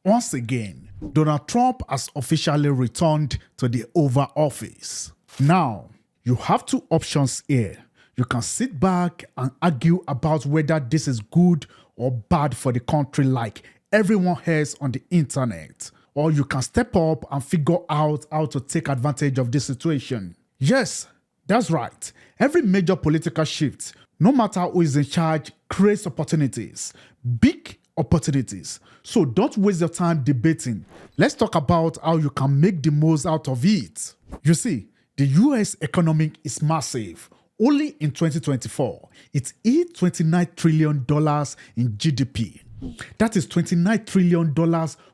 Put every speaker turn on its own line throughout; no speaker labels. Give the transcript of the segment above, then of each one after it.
Once again, Donald Trump has officially returned to the Oval Office. Now, you have two options here. You can sit back and argue about whether this is good or bad for the country like everyone else on the internet. Or you can step up and figure out how to take advantage of this situation. Yes, that's right. Every major political shift, no matter who is in charge, creates opportunities. Big opportunities. So don't waste your time debating. Let's talk about how you can make the most out of it. You see, the US economy is massive. Only in 2024, it hit $29 trillion in GDP. That is $29 trillion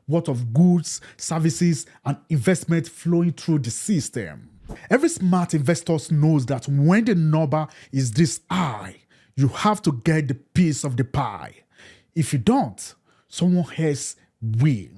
worth of goods, services, and investment flowing through the system. Every smart investor knows that when the number is this high, you have to get the piece of the pie. If you don't, someone else will.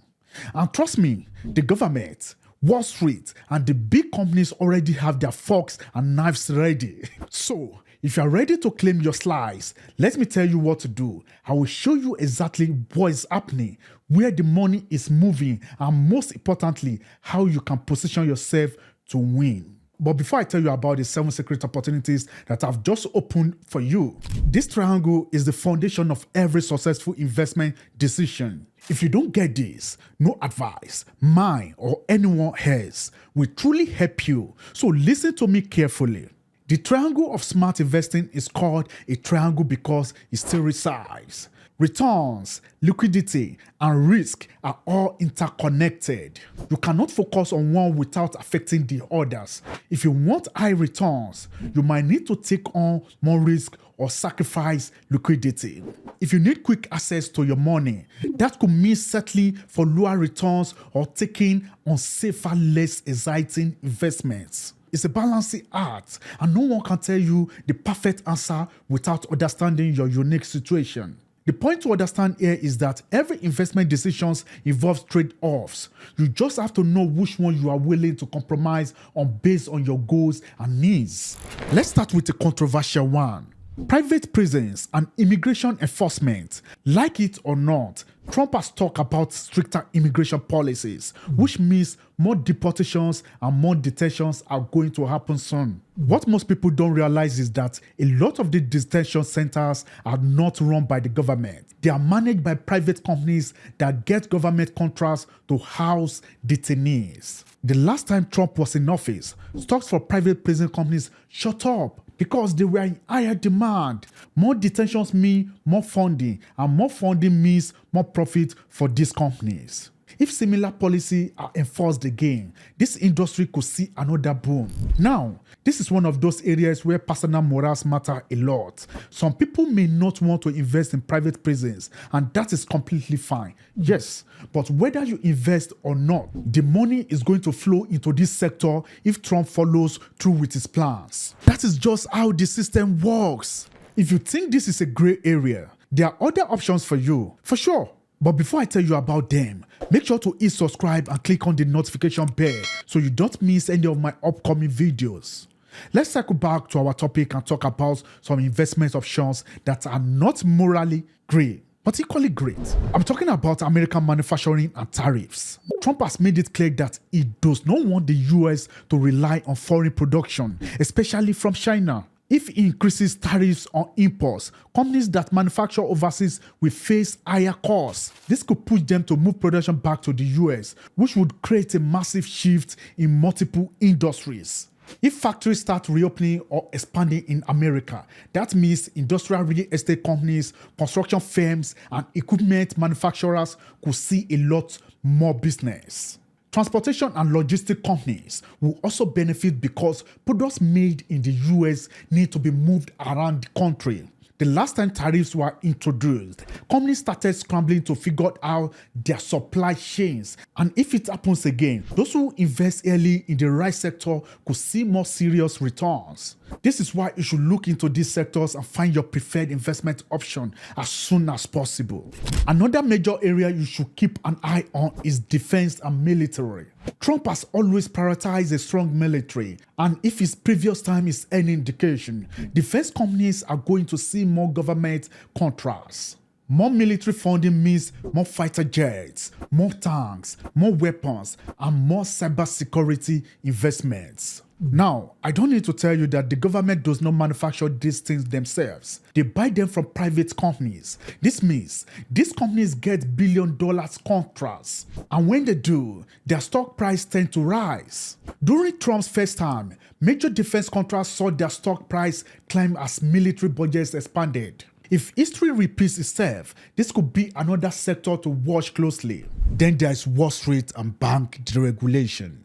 And trust me, the government, Wall Street, and the big companies already have their forks and knives ready. So, if you are ready to claim your slice, let me tell you what to do. I will show you exactly what is happening, where the money is moving, and most importantly, how you can position yourself to win. But before I tell you about the 7 secret opportunities that I've just opened for you, this triangle is the foundation of every successful investment decision. If you don't get this, no advice, mine or anyone else, will truly help you. So listen to me carefully. The triangle of smart investing is called a triangle because it still resides. Returns, liquidity, and risk are all interconnected. You cannot focus on one without affecting the others. If you want high returns, you might need to take on more risk or sacrifice liquidity. If you need quick access to your money, that could mean settling for lower returns or taking on safer, less exciting investments. It's a balancing act, and no one can tell you the perfect answer without understanding your unique situation. The point to understand here is that every investment decision involves trade-offs. You just have to know which one you are willing to compromise on based on your goals and needs. Let's start with a controversial one. Private prisons and immigration enforcement. Like it or not, Trump has talked about stricter immigration policies, which means more deportations and more detentions are going to happen soon. What most people don't realize is that a lot of the detention centers are not run by the government. They are managed by private companies that get government contracts to house detainees. The last time Trump was in office, stocks for private prison companies shot up because they were in higher demand. More detentions mean more funding, and more funding means more profit for these companies. If similar policies are enforced again, this industry could see another boom. Now, this is one of those areas where personal morals matter a lot. Some people may not want to invest in private prisons, and that is completely fine. Yes, but whether you invest or not, the money is going to flow into this sector if Trump follows through with his plans. That is just how the system works. If you think this is a gray area, there are other options for you, for sure. But before I tell you about them, make sure to hit subscribe and click on the notification bell so you don't miss any of my upcoming videos. Let's circle back to our topic and talk about some investment options that are not morally great, but equally great. I'm talking about American manufacturing and tariffs. Trump has made it clear that he does not want the US to rely on foreign production, especially from China. If he increases tariffs on imports, companies that manufacture overseas will face higher costs. This could push them to move production back to the US, which would create a massive shift in multiple industries. If factories start reopening or expanding in America, that means industrial real estate companies, construction firms, and equipment manufacturers could see a lot more business. Transportation and logistic companies will also benefit because products made in the US need to be moved around the country. The last time tariffs were introduced, companies started scrambling to figure out their supply chains. And if it happens again, those who invest early in the right sector could see more serious returns. This is why you should look into these sectors and find your preferred investment option as soon as possible. Another major area you should keep an eye on is defense and military. Trump has always prioritized a strong military, and if his previous time is any indication, defense companies are going to see more government contracts. More military funding means more fighter jets, more tanks, more weapons, and more cybersecurity investments. Now, I don't need to tell you that the government does not manufacture these things themselves. They buy them from private companies. This means these companies get billion-dollar contracts. And when they do, their stock price tends to rise. During Trump's first term, major defense contracts saw their stock price climb as military budgets expanded. If history repeats itself, this could be another sector to watch closely. Then there's Wall Street and bank deregulation.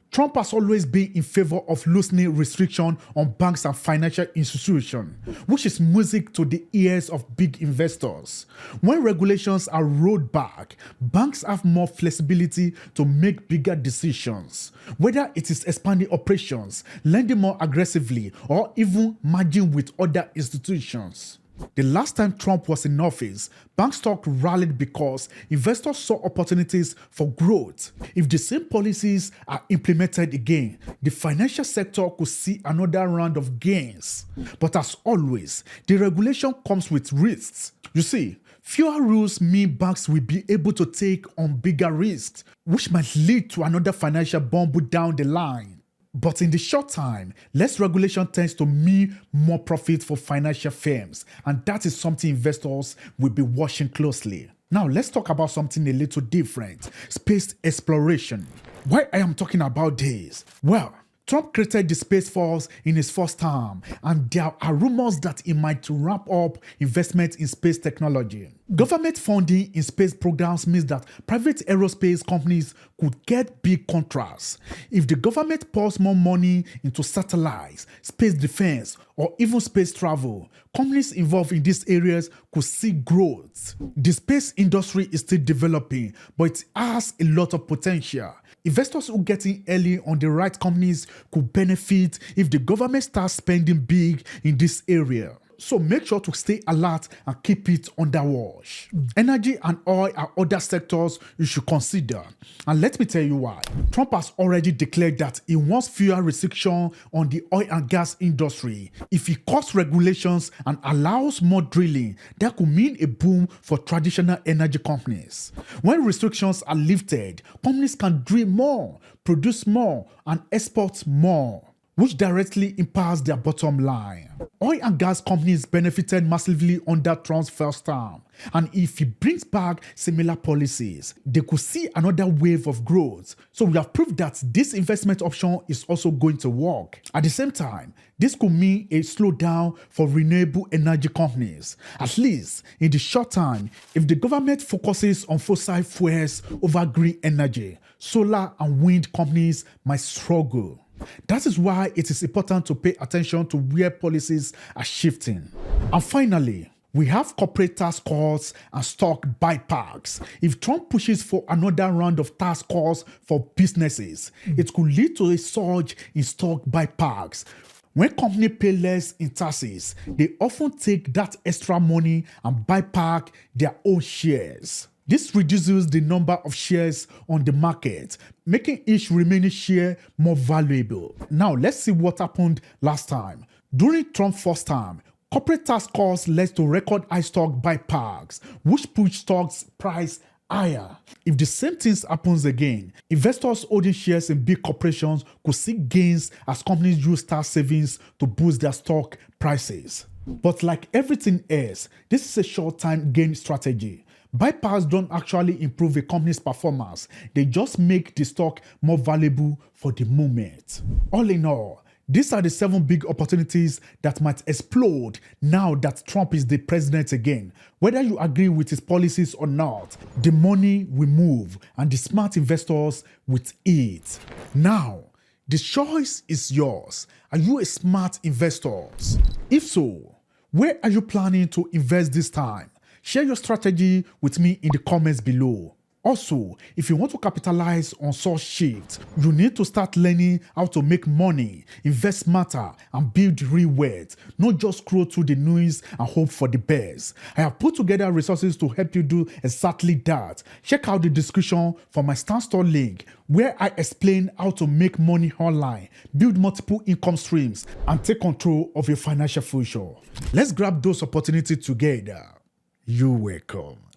Trump has always been in favor of loosening restrictions on banks and financial institutions, which is music to the ears of big investors. When regulations are rolled back, banks have more flexibility to make bigger decisions, whether it is expanding operations, lending more aggressively, or even merging with other institutions. The last time Trump was in office, bank stock rallied because investors saw opportunities for growth. If the same policies are implemented again, the financial sector could see another round of gains. But as always, the regulation comes with risks. You see, fewer rules mean banks will be able to take on bigger risks, which might lead to another financial bubble down the line. But in the short time, less regulation tends to mean more profit for financial firms, and that is something investors will be watching closely. Now, let's talk about something a little different: space exploration. Why I am talking about this? Well, Trump created the Space Force in his first term, and there are rumors that he might ramp up investment in space technology. Government funding in space programs means that private aerospace companies could get big contracts. If the government pours more money into satellites, space defense, or even space travel, companies involved in these areas could see growth. The space industry is still developing, but it has a lot of potential. Investors who get in early on the right companies could benefit if the government starts spending big in this area. So make sure to stay alert and keep it under watch. Energy and oil are other sectors you should consider. And let me tell you why. Trump has already declared that he wants fewer restrictions on the oil and gas industry. If he cuts regulations and allows more drilling, that could mean a boom for traditional energy companies. When restrictions are lifted, companies can drill more, produce more, and export more, which directly impacts their bottom line. Oil and gas companies benefited massively under Trump's first term, and if he brings back similar policies, they could see another wave of growth. So we have proved that this investment option is also going to work. At the same time, this could mean a slowdown for renewable energy companies, at least in the short time. If the government focuses on fossil fuels over green energy, solar and wind companies might struggle. That is why it is important to pay attention to where policies are shifting. And finally, we have corporate tax cuts and stock buybacks. If Trump pushes for another round of tax cuts for businesses, it could lead to a surge in stock buybacks. When companies pay less in taxes, they often take that extra money and buy back their own shares. This reduces the number of shares on the market, making each remaining share more valuable. Now, let's see what happened last time. During Trump's first term, corporate tax cuts led to record high stock buybacks, which pushed stocks price higher. If the same thing happens again, investors holding shares in big corporations could see gains as companies use tax savings to boost their stock prices. But like everything else, this is a short-time gain strategy. Buybacks don't actually improve a company's performance. They just make the stock more valuable for the moment. All in all, these are the 7 big opportunities that might explode now that Trump is the president again. Whether you agree with his policies or not, the money will move and the smart investors with it. Now, the choice is yours. Are you a smart investor? If so, where are you planning to invest this time? Share your strategy with me in the comments below. Also, if you want to capitalize on such shifts, you need to start learning how to make money, invest smarter, and build real wealth, not just scroll through the news and hope for the best. I have put together resources to help you do exactly that. Check out the description for my StanStore link, where I explain how to make money online, build multiple income streams, and take control of your financial future. Let's grab those opportunities together. You're welcome.